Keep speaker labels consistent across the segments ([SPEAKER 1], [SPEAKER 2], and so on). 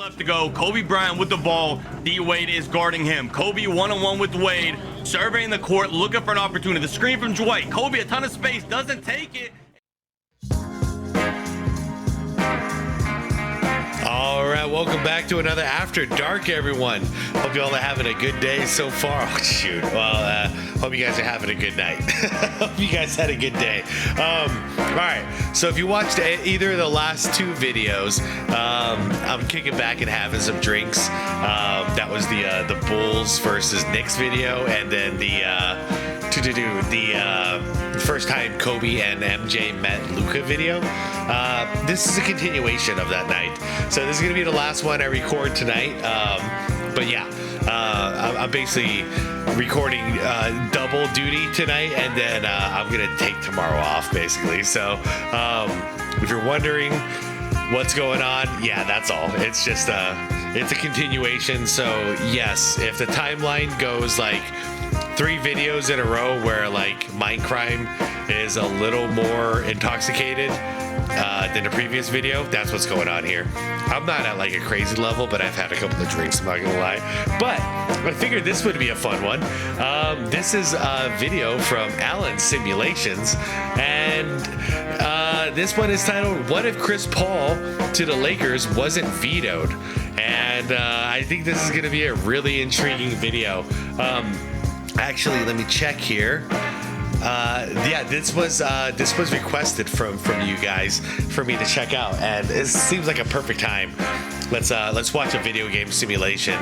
[SPEAKER 1] left to go. Kobe Bryant with the ball. D-Wade is guarding him. Kobe one-on-one with Wade. Surveying the court, looking for an opportunity. The screen from Dwight. Kobe, a ton of space, doesn't take it.
[SPEAKER 2] All right, welcome back to another After Dark, everyone. Hope you all are having a good day so far. Oh, shoot. Well, hope you guys are having a good night. Hope you guys had a good day. All right, so if you watched either of the last two videos, I'm kicking back and having some drinks. That was the Bulls versus Knicks video, and then the first time Kobe and MJ met Luka video. This is a continuation of that night. So this is going to be the last one I record tonight. But yeah, I'm basically recording double duty tonight, and then I'm going to take tomorrow off, basically. So if you're wondering what's going on, yeah, that's all. It's just it's a continuation. So yes, if the timeline goes like 3 videos in a row where like Mindcrime is a little more intoxicated than the previous video, that's what's going on here. I'm not at like a crazy level, but I've had a couple of drinks, I'm not gonna lie. But I figured this would be a fun one. This is a video from Alan Simulations, and this one is titled, "What if Chris Paul to the Lakers wasn't vetoed?" And I think this is gonna be a really intriguing video. Actually, let me check here. Yeah, this was requested from you guys for me to check out, and it seems like a perfect time. Let's watch a video game simulation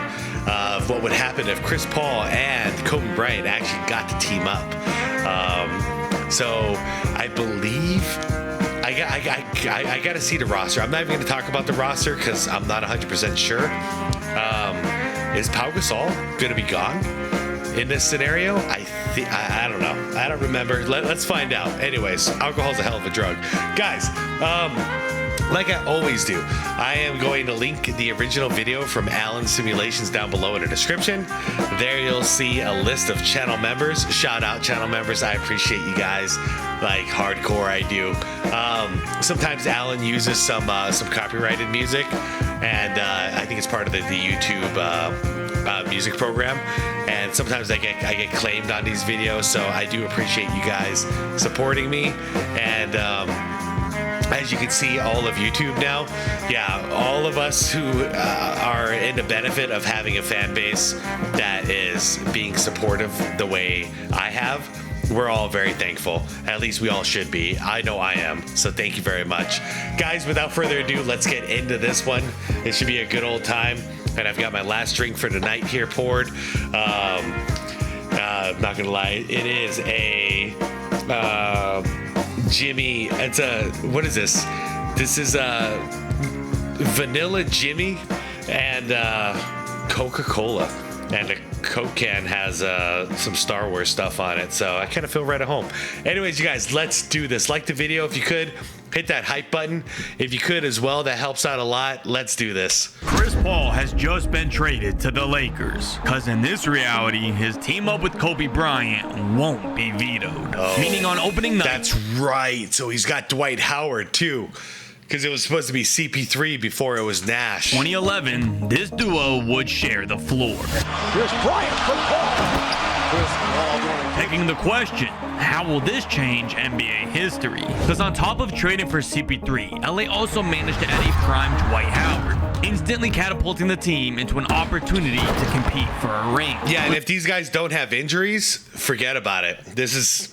[SPEAKER 2] of what would happen if Chris Paul and Kobe Bryant actually got to team up. So I believe I got to see the roster. I'm not even going to talk about the roster because I'm not 100% sure. Is Pau Gasol going to be gone in this scenario? I don't know. I don't remember. Let's find out. Anyways, alcohol's a hell of a drug. Guys, like I always do, I am going to link the original video from Alan Simulations down below in the description. There you'll see a list of channel members. Shout out channel members. I appreciate you guys like hardcore. I do. Sometimes Alan uses some copyrighted music, and I think it's part of the YouTube music program, and sometimes I get claimed on these videos, so I do appreciate you guys supporting me. And as you can see, all of YouTube now, yeah, all of us who are in the benefit of having a fan base that is being supportive the way I have, we're all very thankful. At least we all should be. I know I am. So thank you very much. Guys, without further ado, let's get into this one. It should be a good old time. And I've got my last drink for the night here poured. Not gonna lie, it is a Jimmy. It's a, what is this? This is a vanilla Jimmy and Coca-Cola. And the Coke can has some Star Wars stuff on it, so I kind of feel right at home. Anyways, you guys, let's do this. Like the video if you could. Hit that hype button if you could as well. That helps out a lot. Let's do this.
[SPEAKER 1] Chris Paul has just been traded to the Lakers, because in this reality, his team up with Kobe Bryant won't be vetoed. Oh, meaning on opening night.
[SPEAKER 2] That's right. So he's got Dwight Howard too, because it was supposed to be CP3 before it was Nash.
[SPEAKER 1] 2011, this duo would share the floor.
[SPEAKER 3] Here's Bryant for Paul.
[SPEAKER 1] Begging the question, how will this change NBA history? Because on top of trading for CP3, LA also managed to add a prime Dwight Howard, instantly catapulting the team into an opportunity to compete for a ring.
[SPEAKER 2] Yeah, and if these guys don't have injuries, forget about it. This is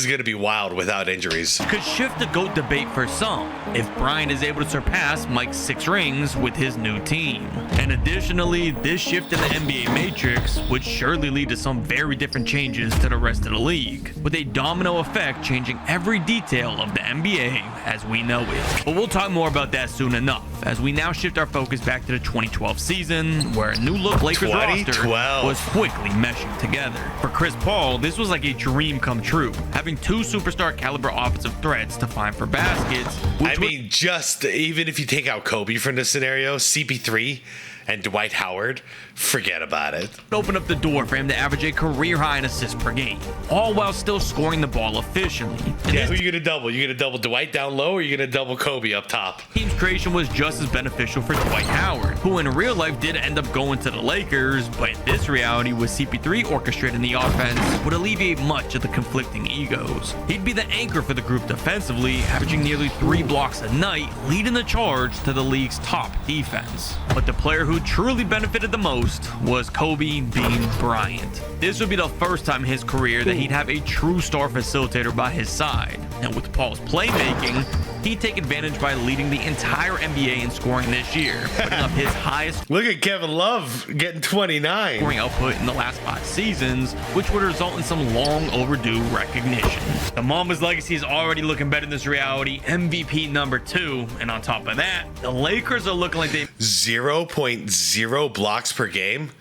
[SPEAKER 2] going to be wild without injuries.
[SPEAKER 1] Could shift the GOAT debate for some if Bryant is able to surpass Mike's 6 rings with his new team. And additionally, this shift in the NBA matrix would surely lead to some very different changes to the rest of the league, with a domino effect changing every detail of the NBA as we know it. But we'll talk more about that soon enough, as we now shift our focus back to the 2012 season, where a new look Lakers roster was quickly meshing together. For Chris Paul, this was like a dream come true, having 2 superstar caliber offensive threats to find for baskets.
[SPEAKER 2] I mean, just even if you take out Kobe from this scenario, CP3 and Dwight Howard, forget about it.
[SPEAKER 1] Opened up the door for him to average a career high in assists per game, all while still scoring the ball efficiently. And
[SPEAKER 2] Yeah, who you gonna double? You gonna double Dwight down low, or you gonna double Kobe up top?
[SPEAKER 1] team's creation was just as beneficial for Dwight Howard, who in real life did end up going to the Lakers, but in this reality, with CP3 orchestrating the offense, would alleviate much of the conflicting egos. He'd be the anchor for the group defensively, averaging nearly 3 blocks a night, leading the charge to the league's top defense. But the player who truly benefited the most was Kobe Bean Bryant. This would be the first time in his career that he'd have a true star facilitator by his side, and with Paul's playmaking, he'd take advantage by leading the entire NBA in scoring this year, putting up his highest
[SPEAKER 2] Look at Kevin Love getting 29.
[SPEAKER 1] scoring output in the last 5 seasons, which would result in some long overdue recognition. The Mambas' legacy is already looking better in this reality, MVP number 2, and on top of that, the Lakers are looking like they
[SPEAKER 2] 0.0 blocks per game.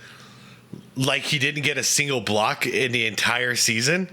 [SPEAKER 2] Like he didn't get a single block in the entire season.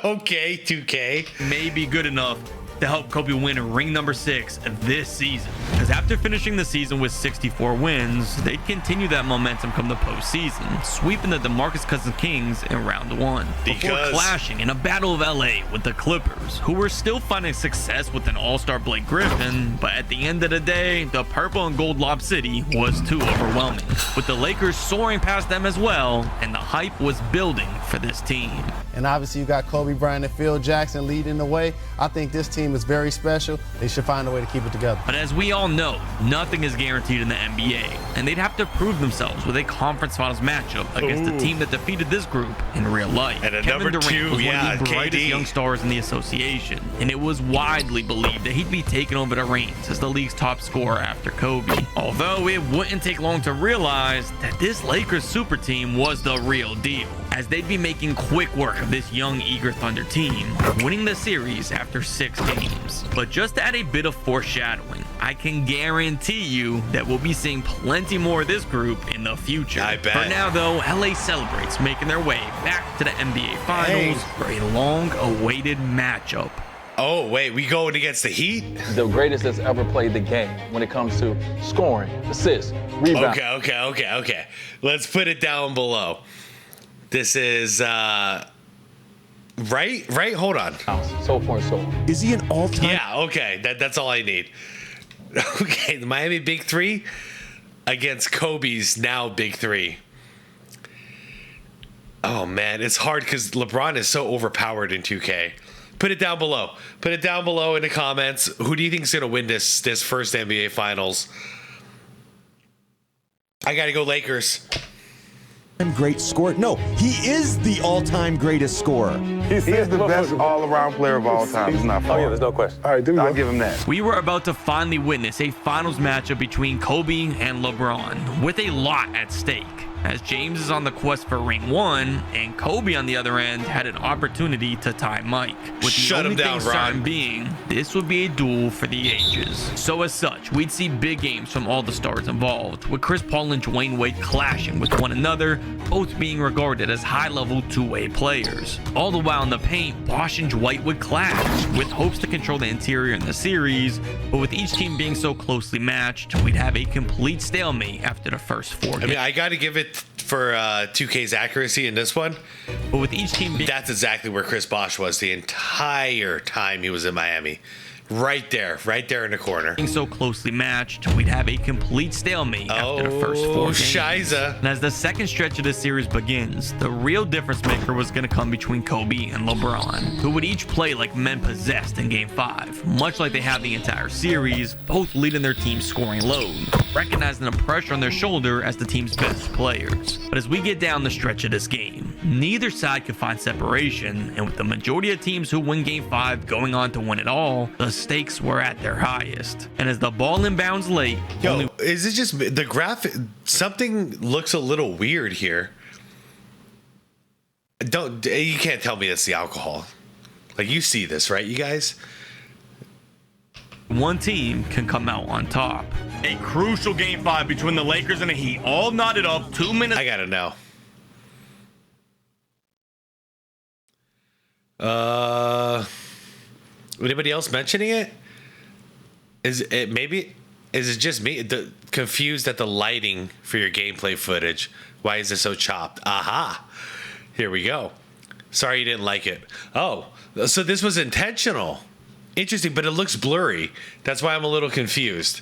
[SPEAKER 2] Okay, 2K.
[SPEAKER 1] may be good enough to help Kobe win ring number 6 this season. Because after finishing the season with 64 wins, they'd continue that momentum come the postseason, sweeping the DeMarcus Cousins Kings in round 1. Before
[SPEAKER 2] Because-
[SPEAKER 1] clashing in a battle of LA with the Clippers, who were still finding success with an all-star Blake Griffin, but at the end of the day, the purple and gold Lob City was too overwhelming, with the Lakers soaring past them as well, and the hype was building for this team.
[SPEAKER 4] And obviously you got Kobe Bryant and Phil Jackson leading the way. I think this team is very special. They should find a way to keep it together.
[SPEAKER 1] But as we all know, nothing is guaranteed in the NBA, and they'd have to prove themselves with a conference finals matchup against the team that defeated this group in real life.
[SPEAKER 2] And a
[SPEAKER 1] Kevin
[SPEAKER 2] number
[SPEAKER 1] Durant
[SPEAKER 2] 2,
[SPEAKER 1] was one
[SPEAKER 2] yeah,
[SPEAKER 1] of the brightest
[SPEAKER 2] KD.
[SPEAKER 1] young stars in the association, and it was widely believed that he'd be taking over the reins as the league's top scorer after Kobe. Although it wouldn't take long to realize that this Lakers super team was the real deal, as they'd be making quick work of this young, eager Thunder team, winning the series after 6 games. But just to add a bit of foreshadowing, I can guarantee you that we'll be seeing plenty more of this group in the future.
[SPEAKER 2] I bet.
[SPEAKER 1] For now, though, LA celebrates making their way back to the NBA Finals for a long-awaited matchup.
[SPEAKER 2] Oh, wait, we going against the Heat?
[SPEAKER 5] The greatest that's ever played the game when it comes to scoring, assists, rebounds.
[SPEAKER 2] Okay. Let's put it down below. This is, right? Hold on.
[SPEAKER 5] So forth and so on.
[SPEAKER 6] Is he an all-time?
[SPEAKER 2] Yeah, okay. That's all I need. Okay, the Miami Big Three against Kobe's now Big Three. Oh, man, it's hard because LeBron is so overpowered in 2K. Put it down below. Put it down below in the comments. Who do you think is going to win this first NBA Finals? I got to go Lakers.
[SPEAKER 6] Great scorer. No, he is the all-time greatest scorer.
[SPEAKER 7] He is the best all-around player of all time. He's not far.
[SPEAKER 5] Oh, yeah, there's no question.
[SPEAKER 7] All right, I'll give him that.
[SPEAKER 1] We were about to finally witness a finals matchup between Kobe and LeBron, with a lot at stake, as James is on the quest for ring 1, and Kobe on the other end had an opportunity to tie Mike, with the
[SPEAKER 2] Shut
[SPEAKER 1] only
[SPEAKER 2] him down,
[SPEAKER 1] thing certain
[SPEAKER 2] Ron.
[SPEAKER 1] being this would be a duel for the ages. So as such, we'd see big games from all the stars involved, with Chris Paul and Dwayne Wade clashing with one another, both being regarded as high-level two-way players. All the while in the paint, Bosh and Dwight would clash, with hopes to control the interior in the series, but with each team being so closely matched, we'd have a complete stalemate after the first 4 games.
[SPEAKER 2] I mean, I got to give it for 2K's accuracy in this one.
[SPEAKER 1] But with each team being
[SPEAKER 2] That's exactly where Chris Bosh was the entire time he was in Miami. Right there in the corner.
[SPEAKER 1] so closely matched, we'd have a complete stalemate after the first 4 games.
[SPEAKER 2] Shiza.
[SPEAKER 1] And as the second stretch of the series begins, the real difference maker was going to come between Kobe and LeBron, who would each play like men possessed in Game 5, much like they have the entire series, both leading their team's scoring load, recognizing the pressure on their shoulder as the team's best players. But as we get down the stretch of this game, neither side could find separation, and with the majority of teams who win Game 5 going on to win it all, the stakes were at their highest. And as the ball inbounds late,
[SPEAKER 2] Yo, is it just the graphic? Something looks a little weird here. You can't tell me it's the alcohol. Like, you see this, right, you guys?
[SPEAKER 1] one team can come out on top. A crucial Game 5 between the Lakers and the Heat, all knotted up 2 minutes.
[SPEAKER 2] I gotta know. Anybody else mentioning it? Is it maybe? is it just me confused at the lighting for your gameplay footage? Why is it so chopped? Aha. Here we go. Sorry you didn't like it. Oh, so this was intentional. Interesting, but it looks blurry. That's why I'm a little confused.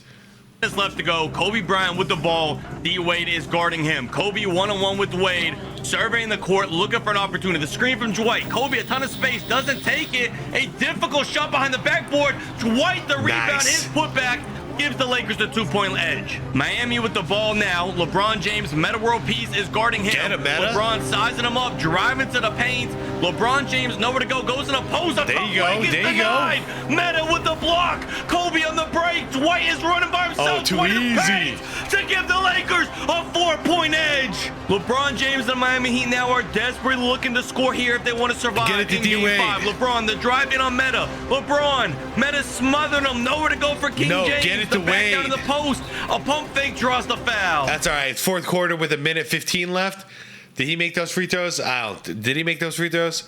[SPEAKER 1] Minutes left to go. Kobe Bryant with the ball. D-Wade is guarding him. Kobe one-on-one with Wade, surveying the court, looking for an opportunity. The screen from Dwight. Kobe, a ton of space, doesn't take it. A difficult shot behind the backboard. Dwight, the rebound, his putback, gives the Lakers the 2-point edge. Miami with the ball now. LeBron James, Meta World Peace, is guarding him.
[SPEAKER 2] Get him, Meta.
[SPEAKER 1] LeBron sizing him up, driving to the paint. LeBron James nowhere to go, goes in a post.
[SPEAKER 2] There you go, there you go.
[SPEAKER 1] Meta with the block. Kobe on the break. Dwight is running by himself.
[SPEAKER 2] Oh, too
[SPEAKER 1] Dwight
[SPEAKER 2] easy.
[SPEAKER 1] to give the Lakers a 4-point edge. LeBron James and the Miami Heat now are desperately looking to score here if they want to survive.
[SPEAKER 2] Get it to
[SPEAKER 1] in Game
[SPEAKER 2] D-Wade.
[SPEAKER 1] 5. LeBron, the drive in on Meta. Meta smothering him. Nowhere to go for King James.
[SPEAKER 2] Get it
[SPEAKER 1] The
[SPEAKER 2] to
[SPEAKER 1] back
[SPEAKER 2] Wade.
[SPEAKER 1] down to the post. A pump fake draws the foul.
[SPEAKER 2] That's all right. It's fourth quarter with 1:15 left. Did he make those free throws? Did he make those free throws?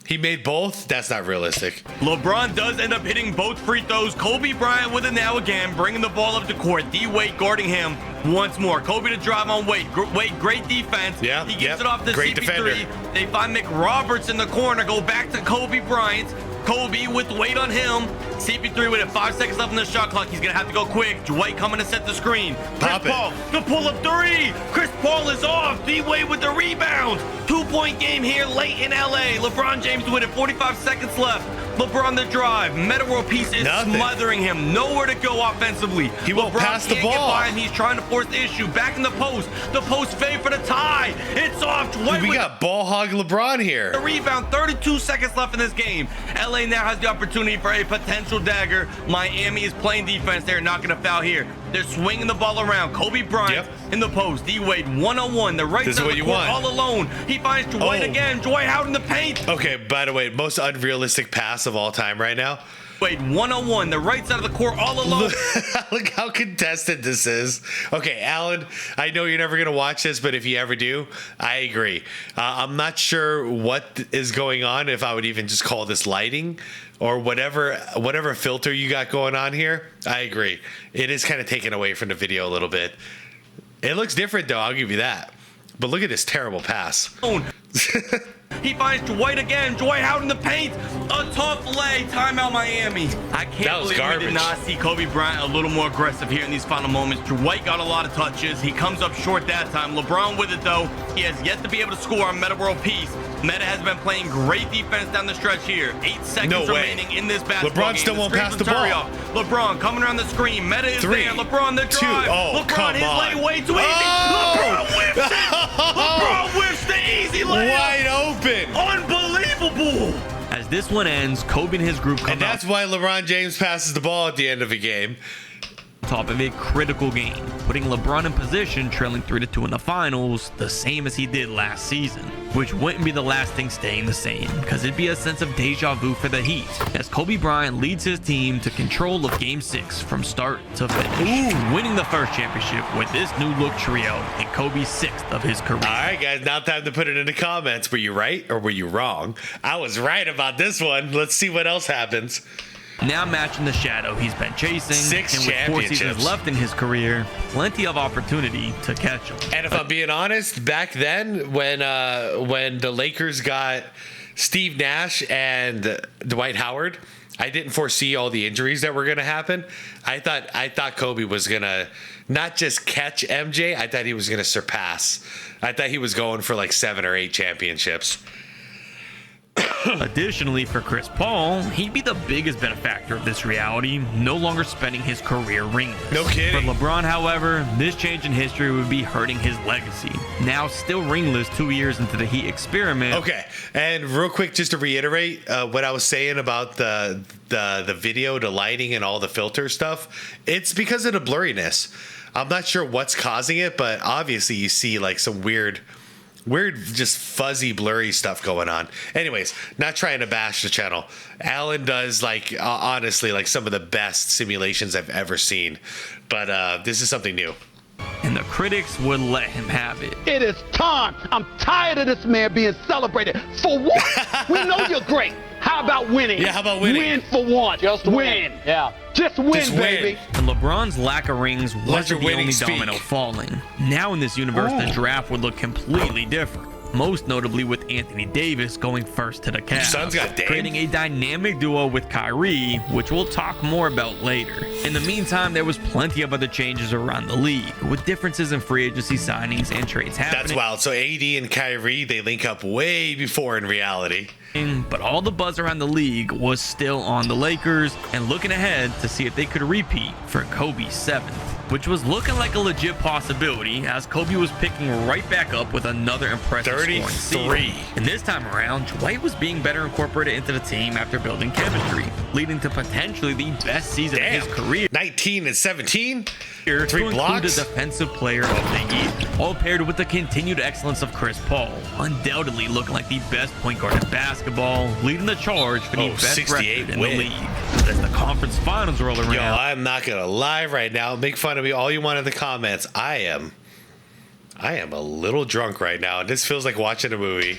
[SPEAKER 2] He made both? That's not realistic.
[SPEAKER 1] LeBron does end up hitting both free throws. Kobe Bryant with it now again, bringing the ball up to court. D-Wade guarding him once more. Kobe to drive on Wade. Wade, great defense.
[SPEAKER 2] Yeah,
[SPEAKER 1] he gets it off the
[SPEAKER 2] great
[SPEAKER 1] CP3.
[SPEAKER 2] defender.
[SPEAKER 1] They find McRoberts in the corner. Go back to Kobe Bryant. Kobe with Wade on him. CP3 with it. 5 seconds left in the shot clock. He's going to have to go quick. Dwight coming to set the screen.
[SPEAKER 2] Pop
[SPEAKER 1] Chris Paul, the pull-up three. Chris Paul is off. D-Wade with the rebound. 2-point game here late in LA. LeBron James with it. 45 seconds left. LeBron the drive. Meta World Peace is smothering him. Nowhere to go offensively.
[SPEAKER 2] He won't pass the ball.
[SPEAKER 1] Get by him. He's trying to force the issue. Back in the post. The post fade for the tie. It's off. Dwight
[SPEAKER 2] Dude, we got ball hog LeBron here.
[SPEAKER 1] the rebound. 32 seconds left in this game. LA now has the opportunity for a potential dagger. Miami is playing defense. They're not going to foul here. They're swinging the ball around. Kobe Bryant in the post. D-Wade one-on-one. The right side of the court all alone. He finds Dwight again. Dwight out in the paint.
[SPEAKER 2] Okay, by the way, most unrealistic pass of all time right now.
[SPEAKER 1] Wade one-on-one. The right side of the court all alone.
[SPEAKER 2] Look how contested this is. Okay, Alan, I know you're never going to watch this, but if you ever do, I agree. I'm not sure what is going on, if I would even just call this lighting or whatever filter you got going on here. I agree. It is kind of taken away from the video a little bit. It looks different, though. I'll give you that. But look at this terrible pass.
[SPEAKER 1] He finds Dwight again. Dwight out in the paint. A tough lay. Timeout Miami. I can't believe we did not see Kobe Bryant a little more aggressive here in these final moments. Dwight got a lot of touches. He comes up short that time. LeBron with it, though. He has yet to be able to score on Meta World Peace. Meta has been playing great defense down the stretch here. 8 seconds remaining in this basketball
[SPEAKER 2] LeBron
[SPEAKER 1] game.
[SPEAKER 2] still won't pass the ball.
[SPEAKER 1] LeBron coming around the screen. Meta is there. LeBron the drive. LeBron his lay way too easy. LeBron whips it. LeBron whips the easy layup.
[SPEAKER 2] Wide open.
[SPEAKER 1] Unbelievable. As this one ends, Kobe and his group come
[SPEAKER 2] and that's why LeBron James passes the ball at the end of a game.
[SPEAKER 1] Top of a critical game, putting LeBron in position, trailing 3-2 in the finals, the same as he did last season, which wouldn't be the last thing staying the same, because it'd be a sense of deja vu for the Heat, as Kobe Bryant leads his team to control of Game 6 from start to finish, winning the first championship with this new look trio and Kobe's 6th of his career.
[SPEAKER 2] All right, guys, now time to put it in the comments. Were you right or were you wrong? I was right about this one. Let's see what else happens.
[SPEAKER 1] Now matching the shadow he's been chasing,
[SPEAKER 2] 6
[SPEAKER 1] and with 4 seasons left in his career, plenty of opportunity to catch him.
[SPEAKER 2] And if I'm being honest, back then when the Lakers got Steve Nash and Dwight Howard, I didn't foresee all the injuries that were going to happen. I thought Kobe was going to not just catch MJ, I thought he was going to surpass. I thought he was going for like 7 or 8 championships.
[SPEAKER 1] Additionally, for Chris Paul, he'd be the biggest benefactor of this reality, no longer spending his career ringless.
[SPEAKER 2] No kidding.
[SPEAKER 1] For LeBron, however, this change in history would be hurting his legacy. Now still ringless 2 years into the Heat experiment.
[SPEAKER 2] Okay, and real quick, just to reiterate what I was saying about the video, the lighting, and all the filter stuff, it's because of the blurriness. I'm not sure what's causing it, but obviously you see like some weird, just fuzzy, blurry stuff going on. Anyways, not trying to bash the channel. Alan does like honestly like some of the best simulations I've ever seen, but this is something new.
[SPEAKER 1] And the critics would let him have it.
[SPEAKER 3] It is time. I'm tired of this man being celebrated. For what? We know you're great. How about winning?
[SPEAKER 2] Yeah, how about winning?
[SPEAKER 3] Win for once.
[SPEAKER 8] Just win. Yeah.
[SPEAKER 3] Just win,
[SPEAKER 2] Just win.
[SPEAKER 3] baby.
[SPEAKER 1] And LeBron's lack of rings
[SPEAKER 2] Let
[SPEAKER 1] wasn't
[SPEAKER 2] your
[SPEAKER 1] the
[SPEAKER 2] winning
[SPEAKER 1] only
[SPEAKER 2] speak.
[SPEAKER 1] domino falling. Now in this universe, the draft would look completely different. Most notably with Anthony Davis going first to the Cavs,
[SPEAKER 2] Son's got Dame.
[SPEAKER 1] creating a dynamic duo with Kyrie, which we'll talk more about later. In the meantime, there was plenty of other changes around the league, with differences in free agency signings and trades happening.
[SPEAKER 2] That's wild. So AD and Kyrie, they link up way before in reality.
[SPEAKER 1] But all the buzz around the league was still on the Lakers and looking ahead to see if they could repeat for Kobe's 7th, which was looking like a legit possibility as Kobe was picking right back up with another impressive scoring
[SPEAKER 2] 33.
[SPEAKER 1] season. And this time around, Dwight was being better incorporated into the team after building chemistry, leading to potentially the best season of his career.
[SPEAKER 2] 19 and 17.
[SPEAKER 1] To
[SPEAKER 2] 3
[SPEAKER 1] include
[SPEAKER 2] blocks.
[SPEAKER 1] the Defensive Player of the Year, all paired with the continued excellence of Chris Paul, undoubtedly looking like the best point guard in basketball, leading the charge for the best
[SPEAKER 2] 68
[SPEAKER 1] record in
[SPEAKER 2] win.
[SPEAKER 1] the league. As the conference finals roll around,
[SPEAKER 2] Yo, I'm not gonna lie right now. Make fun of me all you want in the comments. I am a little drunk right now, and this feels like watching a movie.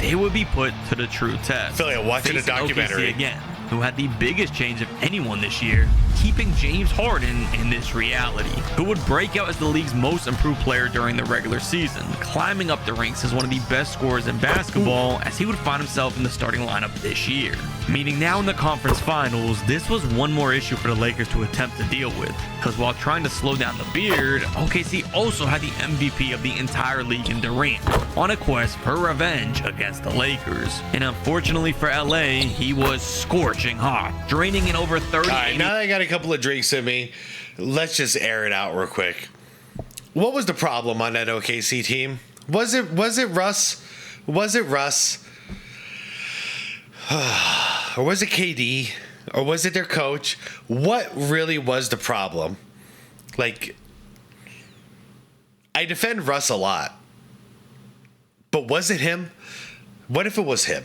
[SPEAKER 1] they would be put to the true test.
[SPEAKER 2] I feel like I'm watching a
[SPEAKER 1] Facing
[SPEAKER 2] documentary.
[SPEAKER 1] OKC again, who had the biggest change of anyone this year, keeping James Harden in this reality, who would break out as the league's most improved player during the regular season, climbing up the ranks as one of the best scorers in basketball as he would find himself in the starting lineup this year. Meaning now in the conference finals, this was one more issue for the Lakers to attempt to deal with, because while trying to slow down the beard, OKC also had the MVP of the entire league in Durant, on a quest for revenge against the Lakers. And unfortunately for LA, he was scorching hot, draining in over 30.
[SPEAKER 2] All right, now that I got a couple of drinks in me, let's just air it out real quick. What was the problem on that OKC team? Was it Russ? Was it Russ? Or was it KD? Or was it their coach? What really was the problem? Like, I defend Russ a lot, but was it him? What if it was him?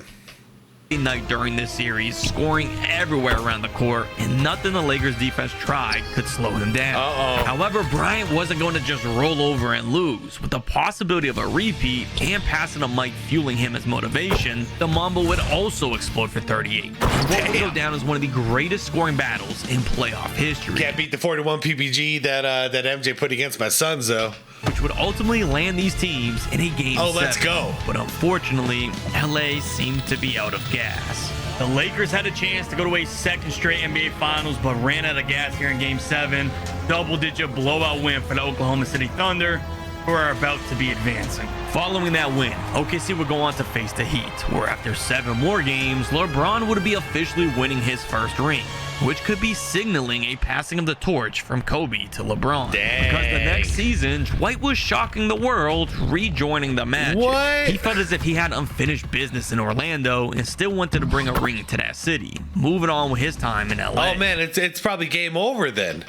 [SPEAKER 1] Night during this series, scoring everywhere around the court, and nothing the Lakers defense tried could slow him down. However, Bryant wasn't going to just roll over and lose. With the possibility of a repeat and passing to Mike fueling him as motivation, the Mamba would also explode for 38. What would go down as one of the greatest scoring battles in playoff history.
[SPEAKER 2] Can't beat the 41 PPG that MJ put against my Suns, though.
[SPEAKER 1] Which would ultimately land these teams in a game 7.
[SPEAKER 2] Let's go.
[SPEAKER 1] But unfortunately, LA seemed to be out of gas. The Lakers had a chance to go to a second straight NBA Finals, but ran out of gas here in Game 7. Double-digit blowout win for the Oklahoma City Thunder, who are about to be advancing. Following that win, OKC would go on to face the Heat, where after 7 more games, LeBron would be officially winning his first ring, which could be signaling a passing of the torch from Kobe to LeBron.
[SPEAKER 2] Dang.
[SPEAKER 1] Because the next season, Dwight was shocking the world, rejoining the Magic.
[SPEAKER 2] What?
[SPEAKER 1] He felt as if he had unfinished business in Orlando and still wanted to bring a ring to that city, moving on with his time in LA.
[SPEAKER 2] Oh man, it's probably game over then.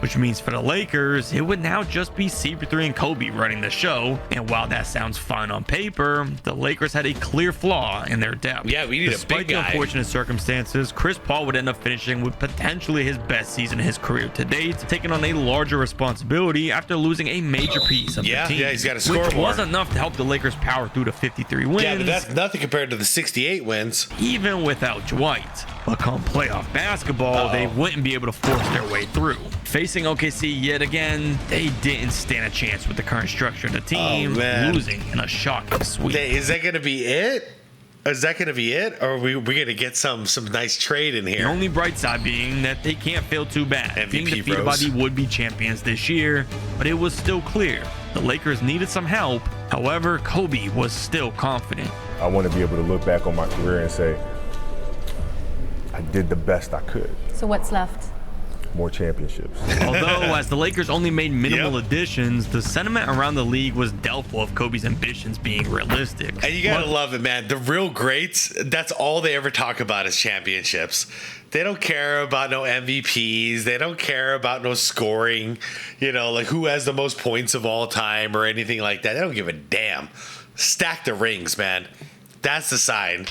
[SPEAKER 1] Which means for the Lakers, it would now just be CP3 and Kobe running the show. And while that sounds fine on paper, the Lakers had a clear flaw in their depth.
[SPEAKER 2] Yeah, we need
[SPEAKER 1] Despite
[SPEAKER 2] a big
[SPEAKER 1] the
[SPEAKER 2] guy.
[SPEAKER 1] unfortunate circumstances, Chris Paul would end up finishing with potentially his best season in his career to date, taking on a larger responsibility after losing a major piece of the team.
[SPEAKER 2] Yeah, he's got to score
[SPEAKER 1] which
[SPEAKER 2] more.
[SPEAKER 1] wasn't enough to help the Lakers power through to 53 wins.
[SPEAKER 2] Yeah, but that's nothing compared to the 68 wins.
[SPEAKER 1] Even without Dwight. But come playoff basketball, they wouldn't be able to force their way through. Facing OKC yet again, they didn't stand a chance with the current structure of the team,
[SPEAKER 2] man.
[SPEAKER 1] losing in a shocking sweep.
[SPEAKER 2] Is that going to be it? Is that going to be it? Or are we going to get some nice trade in
[SPEAKER 1] The
[SPEAKER 2] here?
[SPEAKER 1] only bright side being that they can't feel too bad,
[SPEAKER 2] MVP
[SPEAKER 1] being defeated
[SPEAKER 2] bros.
[SPEAKER 1] by the would-be champions this year, but it was still clear the Lakers needed some help. However, Kobe was still confident.
[SPEAKER 8] I want to be able to look back on my career and say, I did the best I could.
[SPEAKER 9] So what's left?
[SPEAKER 8] More championships.
[SPEAKER 1] Although, as the Lakers only made minimal additions, the sentiment around the league was doubtful of Kobe's ambitions being realistic.
[SPEAKER 2] And you got to love it, man. The real greats, that's all they ever talk about is championships. They don't care about no MVPs. They don't care about no scoring, like who has the most points of all time or anything like that. They don't give a damn. Stack the rings, man. That's the sign.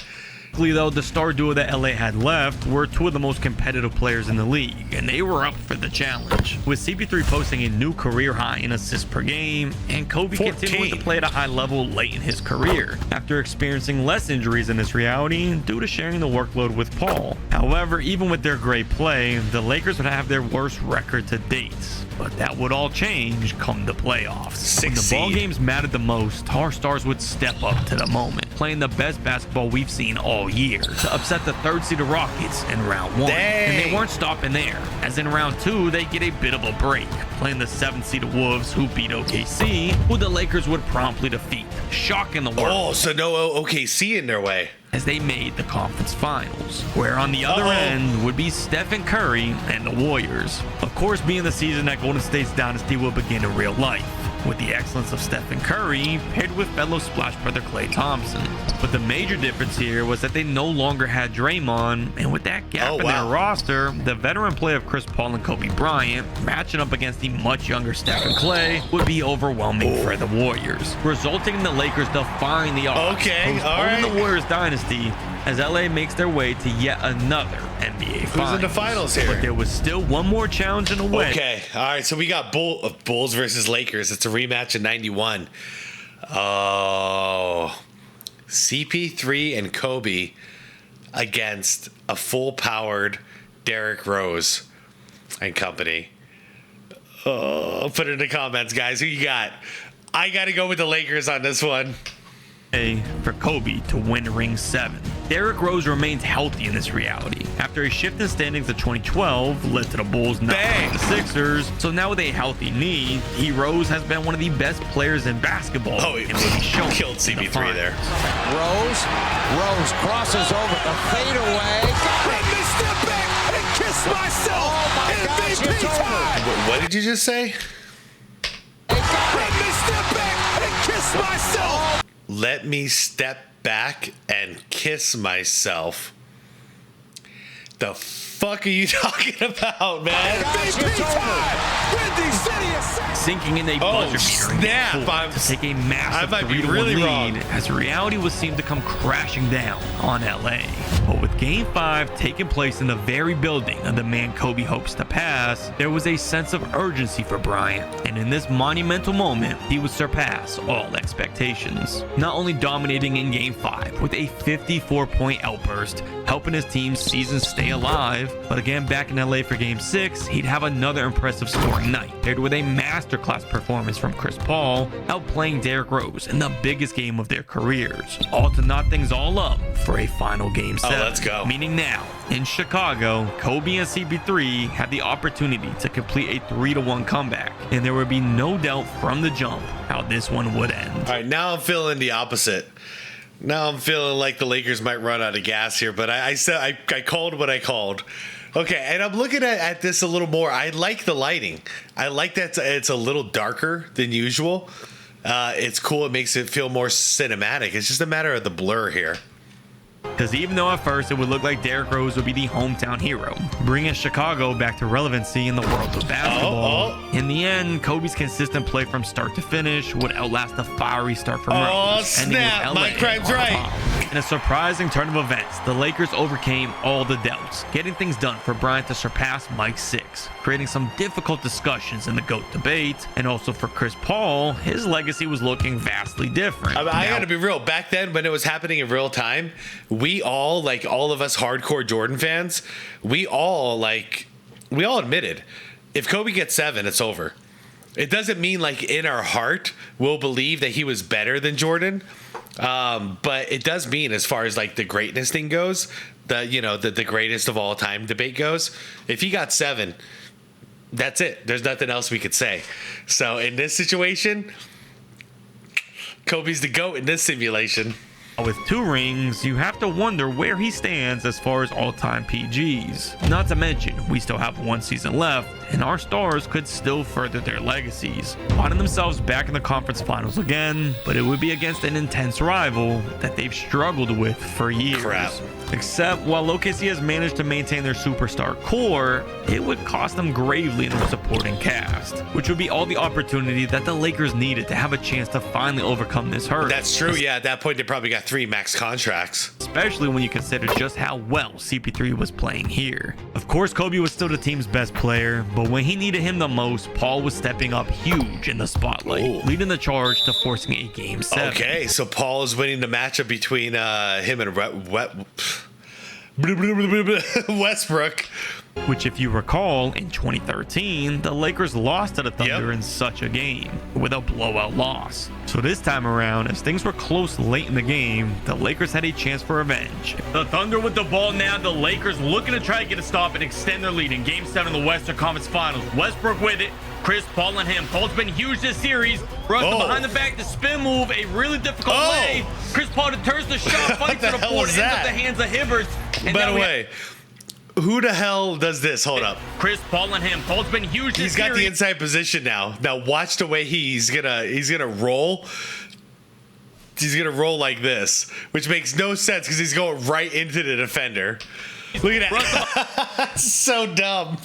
[SPEAKER 1] Though the star duo that LA had left were two of the most competitive players in the league, and they were up for the challenge, with CP3 posting a new career high in assists per game and Kobe
[SPEAKER 2] 14.
[SPEAKER 1] continuing to play at a high level late in his career after experiencing less injuries in this reality due to sharing the workload with Paul. However, even with their great play, the Lakers would have their worst record to date, but that would all change come the playoffs. When the ball games mattered the most, our stars would step up to the moment, playing the best basketball we've seen all year to upset the third seeded Rockets in round 1. And they weren't stopping there, as in round 2 they get a bit of a break, playing the 7th seeded Wolves, who beat OKC, who the Lakers would promptly defeat, shocking the world.
[SPEAKER 2] Oh, so no OKC in their way.
[SPEAKER 1] As they made the conference finals, where on the other end would be Stephen Curry and the Warriors. Of course, being the season that Golden State's dynasty will begin in real life, with the excellence of Stephen Curry paired with fellow Splash brother Klay Thompson. But the major difference here was that they no longer had Draymond, and with that gap in their roster, the veteran play of Chris Paul and Kobe Bryant matching up against the much younger Steph and Klay would be overwhelming for the Warriors, resulting in the Lakers defying the odds, postponing the Warriors dynasty as LA makes their way to yet another NBA Finals.
[SPEAKER 2] Who's in the finals here?
[SPEAKER 1] But there was still one more challenge in the way.
[SPEAKER 2] Okay, all right, so we got Bulls versus Lakers. It's a rematch in 91. Oh, CP3 and Kobe against a full-powered Derrick Rose and company. Oh, put it in the comments, guys. Who you got? I got to go with the Lakers on this one.
[SPEAKER 1] For Kobe to win Ring 7. Derrick Rose remains healthy in this reality after a shift in standings of 2012 led to the Bulls knocking the Sixers. So now with a healthy knee, Rose has been one of the best players in basketball.
[SPEAKER 2] He killed CP3 there.
[SPEAKER 9] Rose crosses over the fadeaway. Let me step back and kiss myself. Oh my MVP time.
[SPEAKER 2] What did you just say?
[SPEAKER 9] Let me step back and kiss myself.
[SPEAKER 2] Let me step back and kiss myself. The fuck are you talking about, man?
[SPEAKER 1] Sinking in a buzzer beater to take a massive 3-1 lead as reality would seem to come crashing down on LA. But with Game 5 taking place in the very building of the man Kobe hopes to pass, there was a sense of urgency for Bryant, and in this monumental moment, he would surpass all expectations. Not only dominating in Game 5 with a 54-point outburst, helping his team's season stay alive, but again back in LA for Game 6, he'd have another impressive scoring night, paired with a masterclass performance from Chris Paul, outplaying Derrick Rose in the biggest game of their careers, all to knot things all up for a final Game 7.
[SPEAKER 2] Let's go.
[SPEAKER 1] Meaning now, in Chicago, Kobe and CP3 had the opportunity to complete a 3-1 comeback, and there would be no doubt from the jump how this one would end.
[SPEAKER 2] All right, now I'm feeling the opposite. Now I'm feeling like the Lakers might run out of gas here, but I said I called what I called. Okay, and I'm looking at this a little more. I like the lighting. I like that it's a little darker than usual. It's cool. It makes it feel more cinematic. It's just a matter of the blur here.
[SPEAKER 1] Because even though at first it would look like Derrick Rose would be the hometown hero, bringing Chicago back to relevancy in the world of basketball, in the end, Kobe's consistent play from start to finish would outlast the fiery start from Rose.
[SPEAKER 2] Snap! My crime's right.
[SPEAKER 1] In a surprising turn of events, the Lakers overcame all the doubts, getting things done for Bryant to surpass Mike 6, creating some difficult discussions in the GOAT debate, and also for Chris Paul, his legacy was looking vastly different.
[SPEAKER 2] I gotta be real. Back then, when it was happening in real time, we all, like all of us hardcore Jordan fans, we all admitted, if Kobe gets 7, it's over. It doesn't mean like in our heart we'll believe that he was better than Jordan. But it does mean, as far as like the greatness thing goes, the greatest of all time debate goes, if he got 7, that's it. There's nothing else we could say. So in this situation, Kobe's the GOAT in this simulation.
[SPEAKER 1] With 2 rings, you have to wonder where he stands as far as all-time PGs. Not to mention, we still have 1 season left, and our stars could still further their legacies, finding themselves back in the conference finals again, but it would be against an intense rival that they've struggled with for years. Except while OKC has managed to maintain their superstar core, it would cost them gravely in their supporting cast, which would be all the opportunity that the Lakers needed to have a chance to finally overcome this hurdle.
[SPEAKER 2] That's true. Yeah, at that point they probably got 3 max contracts.
[SPEAKER 1] Especially when you consider just how well CP3 was playing here. Of course, Kobe was still the team's best player, but when he needed him the most, Paul was stepping up huge in the spotlight, leading the charge to forcing a Game 7.
[SPEAKER 2] Okay, so Paul is winning the matchup between him and Westbrook.
[SPEAKER 1] Which, if you recall, in 2013, the Lakers lost to the Thunder in such a game with a blowout loss. So this time around, as things were close late in the game, the Lakers had a chance for revenge. The Thunder with the ball now, the Lakers looking to try to get a stop and extend their lead in Game 7 of the Western Conference Finals. Westbrook with it, Chris Paul and him. Paul's been huge this series. Russell behind the back, the spin move, a really difficult lay. Chris Paul deters the shot, fights to the board, ends up the hands of Hibbert.
[SPEAKER 2] By the way, who the hell does this? Hold up.
[SPEAKER 1] Chris Paul and him. Paul's been huge.
[SPEAKER 2] He's got the inside position now. Now watch the way he's gonna roll. He's gonna roll like this, which makes no sense because he's going right into the defender. Look at that. So dumb.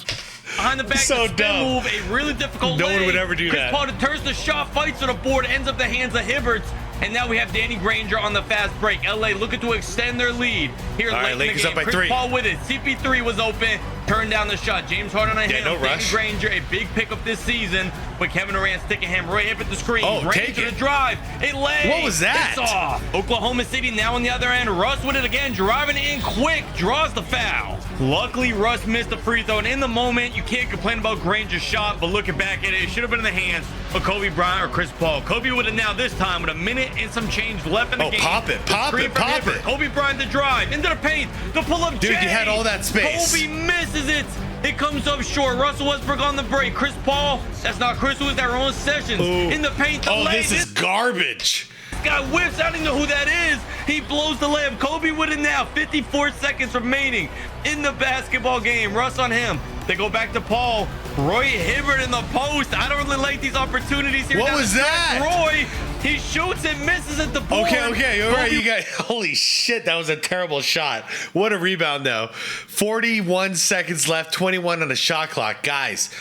[SPEAKER 1] Behind the back,
[SPEAKER 2] so
[SPEAKER 1] the spin
[SPEAKER 2] dumb.
[SPEAKER 1] move, a really difficult
[SPEAKER 2] No
[SPEAKER 1] lay.
[SPEAKER 2] one would ever do that.
[SPEAKER 1] Chris Paul deters the shot, fights to the board, ends up the hands of Hibbert. And now we have Danny Granger on the fast break. LA looking to extend their lead here late in the
[SPEAKER 2] Lakers
[SPEAKER 1] game.
[SPEAKER 2] up by
[SPEAKER 1] Chris
[SPEAKER 2] 3.
[SPEAKER 1] Paul with it. CP3 was open, turned down the shot. James Harden on him.
[SPEAKER 2] no
[SPEAKER 1] Danny
[SPEAKER 2] rush.
[SPEAKER 1] Granger, a big pickup this season. But Kevin Durant sticking him right up at the screen.
[SPEAKER 2] Take
[SPEAKER 1] to
[SPEAKER 2] it.
[SPEAKER 1] the drive. It lay.
[SPEAKER 2] What was that?
[SPEAKER 1] It's off. Oklahoma City now on the other end. Russ with it again, driving in quick, draws the foul. Luckily, Russ missed the free throw, and in the moment, you can't complain about Granger's shot, but looking back at it, it should have been in the hands of Kobe Bryant or Chris Paul. Kobe would have now this time with a minute and some change left in the game.
[SPEAKER 2] Pop it.
[SPEAKER 1] Kobe Bryant the drive, into the paint, the pull-up.
[SPEAKER 2] Dude, you had all that space.
[SPEAKER 1] Kobe misses it. It comes up short. Russell Westbrook on the break. Chris Paul, that's not Chris, it was their own Sessions. In the paint, the lay.
[SPEAKER 2] This is garbage.
[SPEAKER 1] This guy whips. I don't even know who that is. He blows the layup. Kobe with it now. 54 seconds remaining in the basketball game. Russ on him. They go back to Paul. Roy Hibbert in the post. I don't really like these opportunities here.
[SPEAKER 2] What was that?
[SPEAKER 1] Roy, he shoots and misses at the board.
[SPEAKER 2] Okay, all right. You got, holy shit, that was a terrible shot. What a rebound, though. 41 seconds left, 21 on the shot clock. Guys,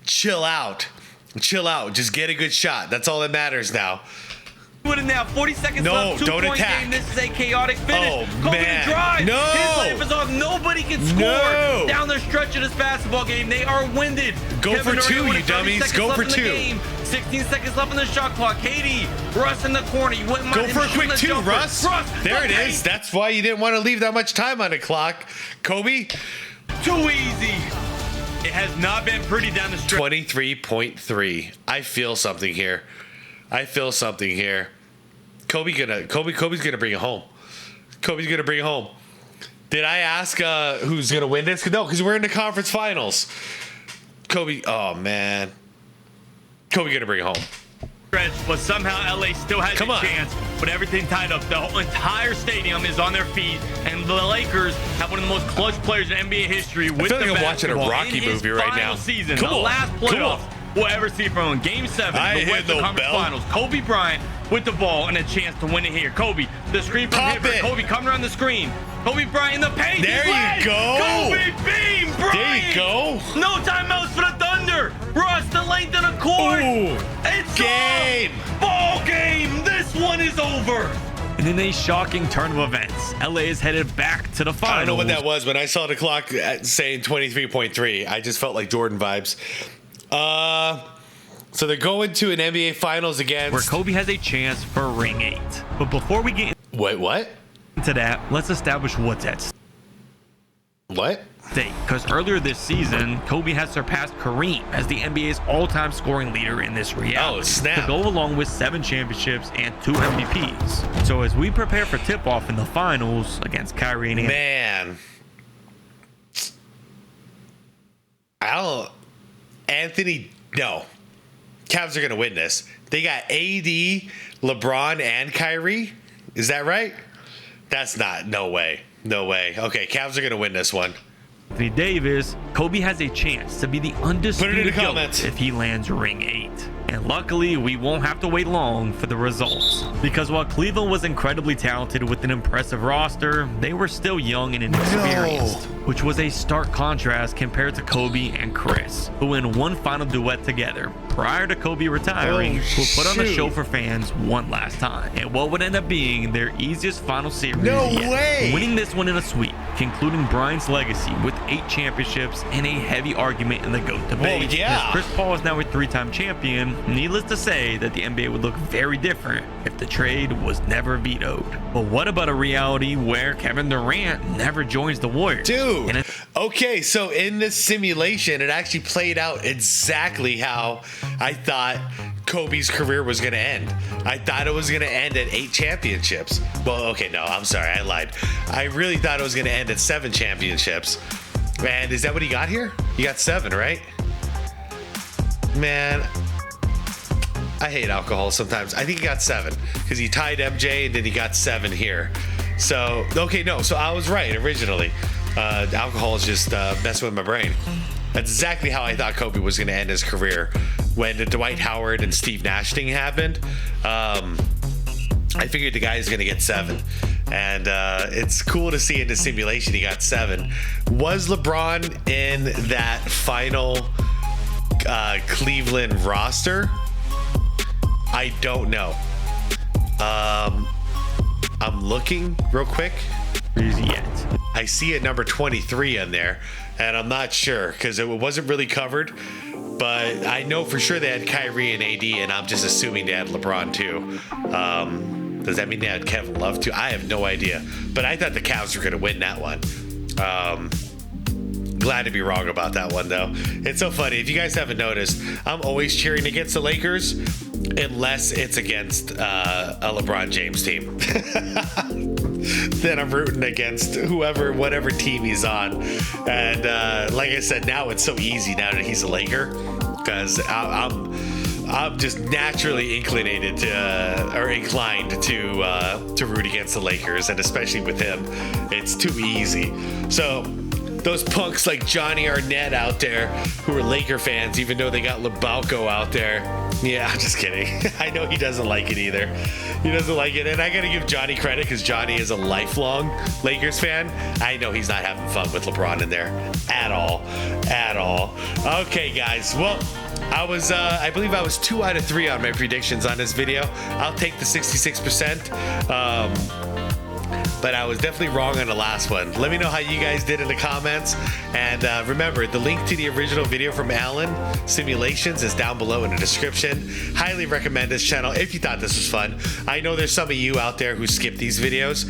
[SPEAKER 2] chill out. Chill out. Just get a good shot. That's all that matters now.
[SPEAKER 1] With it now, 40 seconds left.
[SPEAKER 2] Don't attack.
[SPEAKER 1] Game. This is a chaotic finish. Kobe
[SPEAKER 2] man.
[SPEAKER 1] to drive.
[SPEAKER 2] No.
[SPEAKER 1] His life is off. Nobody can score down the stretch of this basketball game. They are winded.
[SPEAKER 2] Go
[SPEAKER 1] Kevin
[SPEAKER 2] for
[SPEAKER 1] Durant
[SPEAKER 2] two, you dummies. Go for two.
[SPEAKER 1] 16 seconds left on the shot clock. KD, Russ in the corner. You wouldn't
[SPEAKER 2] Go
[SPEAKER 1] mind
[SPEAKER 2] for a
[SPEAKER 1] him shooting
[SPEAKER 2] quick
[SPEAKER 1] the
[SPEAKER 2] two,
[SPEAKER 1] jumper.
[SPEAKER 2] Russ. There it is. That's why you didn't want to leave that much time on the clock. Kobe.
[SPEAKER 1] Too easy. It has not been pretty down the stretch.
[SPEAKER 2] 23.3. I feel something here. Kobe's gonna bring it home. Did I ask who's gonna win this? No, because we're in the conference finals. Kobe, oh man. Kobe gonna bring it home.
[SPEAKER 1] But somehow LA still has a chance. But everything tied up. The whole entire stadium is on their feet, and the Lakers have one of the most clutch players in NBA history with
[SPEAKER 2] I feel like
[SPEAKER 1] the
[SPEAKER 2] I'm watching a Rocky movie right now.
[SPEAKER 1] Season, the last playoff we'll ever see from him. Game 7 of the Western Conference Finals. Kobe Bryant with the ball and a chance to win it here. Kobe, the screen from Hibbert. Kobe coming around the screen. Kobe Bryant in the paint.
[SPEAKER 2] There you go.
[SPEAKER 1] Kobe beam, Bryant.
[SPEAKER 2] There you go.
[SPEAKER 1] No timeouts for the Thunder. Russ, the length of the court. It's
[SPEAKER 2] game.
[SPEAKER 1] Ball game. This one is over. And in a shocking turn of events, LA is headed back to the finals.
[SPEAKER 2] I don't know what that was. When I saw the clock saying 23.3, I just felt like Jordan vibes. So they're going to an NBA Finals against...
[SPEAKER 1] where Kobe has a chance for ring 8. But before we get
[SPEAKER 2] what?
[SPEAKER 1] into that, let's establish what's at stake.
[SPEAKER 2] What?
[SPEAKER 1] Because earlier this season, Kobe has surpassed Kareem as the NBA's all-time scoring leader in this reality.
[SPEAKER 2] Oh, snap.
[SPEAKER 1] To go along with 7 championships and 2 MVPs. So as we prepare for tip-off in the finals against Kyrie and
[SPEAKER 2] Man. Anthony, no. Cavs are going to win this. They got AD, LeBron, and Kyrie. Is that right? That's not. No way. Okay, Cavs are going to win this one.
[SPEAKER 1] Anthony Davis, Kobe has a chance to be the undisputed
[SPEAKER 2] Put it in the
[SPEAKER 1] GOAT
[SPEAKER 2] comments
[SPEAKER 1] if he lands ring 8. And luckily, we won't have to wait long for the results. Because while Cleveland was incredibly talented with an impressive roster, they were still young and inexperienced, which was a stark contrast compared to Kobe and Chris, who in one final duet together prior to Kobe retiring will put on a show for fans one last time, and what would end up being their easiest final series yet, winning this one in a sweep, concluding Brian's legacy with 8 championships and a heavy argument in the GOAT debate. As Chris Paul is now a 3-time champion, needless to say that the NBA would look very different if the trade was never vetoed. But what about a reality where Kevin Durant never joins the Warriors?
[SPEAKER 2] Dude, okay, so in this simulation, it actually played out exactly how I thought Kobe's career was going to end. I thought it was going to end at 8 championships. Well, okay, no, I'm sorry, I lied. I really thought it was going to end at 7 championships. And is that what he got here? He got 7, right? Man, I hate alcohol sometimes. I think he got 7 because he tied MJ and then he got 7 here. So, okay, no, so I was right originally. Alcohol is just messing with my brain. That's exactly how I thought Kobe was going to end his career. When the Dwight Howard and Steve Nash thing happened, I figured the guy is going to get 7. And it's cool to see in the simulation he got 7. Was LeBron in that final Cleveland roster? I don't know. I'm looking real quick. I see a number 23 in there, and I'm not sure because it wasn't really covered. But I know for sure they had Kyrie and AD, and I'm just assuming they had LeBron too. Does that mean they had Kevin Love too? I have no idea. But I thought the Cavs were going to win that one. Glad to be wrong about that one, though. It's so funny. If you guys haven't noticed, I'm always cheering against the Lakers unless it's against a LeBron James team. Then I'm rooting against whatever team he's on. And like I said, now it's so easy now that he's a Laker because I'm just naturally inclined to root against the Lakers, and especially with him, it's too easy. So those punks like Johnny Arnett out there who are Laker fans, even though they got Lebalco out there. Yeah, I'm just kidding. I know he doesn't like it either. He doesn't like it. And I got to give Johnny credit because Johnny is a lifelong Lakers fan. I know he's not having fun with LeBron in there at all. At all. Okay, guys. Well, I believe I was 2 out of 3 on my predictions on this video. I'll take the 66%. But I was definitely wrong on the last one. Let me know how you guys did in the comments. And remember, the link to the original video from Alan Simulations is down below in the description. Highly recommend this channel if you thought this was fun. I know there's some of you out there who skip these videos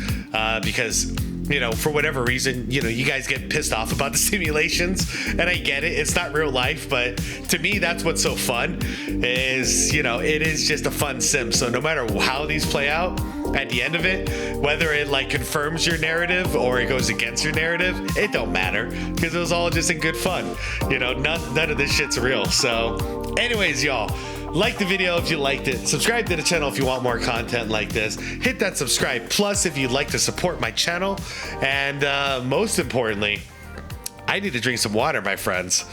[SPEAKER 2] because, you know, for whatever reason, you know, you guys get pissed off about the simulations, and I get it. It's not real life, but to me, that's what's so fun is, you know, it is just a fun sim. So no matter how these play out, at the end of it, whether it like confirms your narrative or it goes against your narrative, it don't matter because it was all just in good fun. You know, none of this shit's real. So anyways, y'all, like the video if you liked it. Subscribe to the channel if you want more content like this. Hit that subscribe plus if you'd like to support my channel. And most importantly, I need to drink some water, my friends.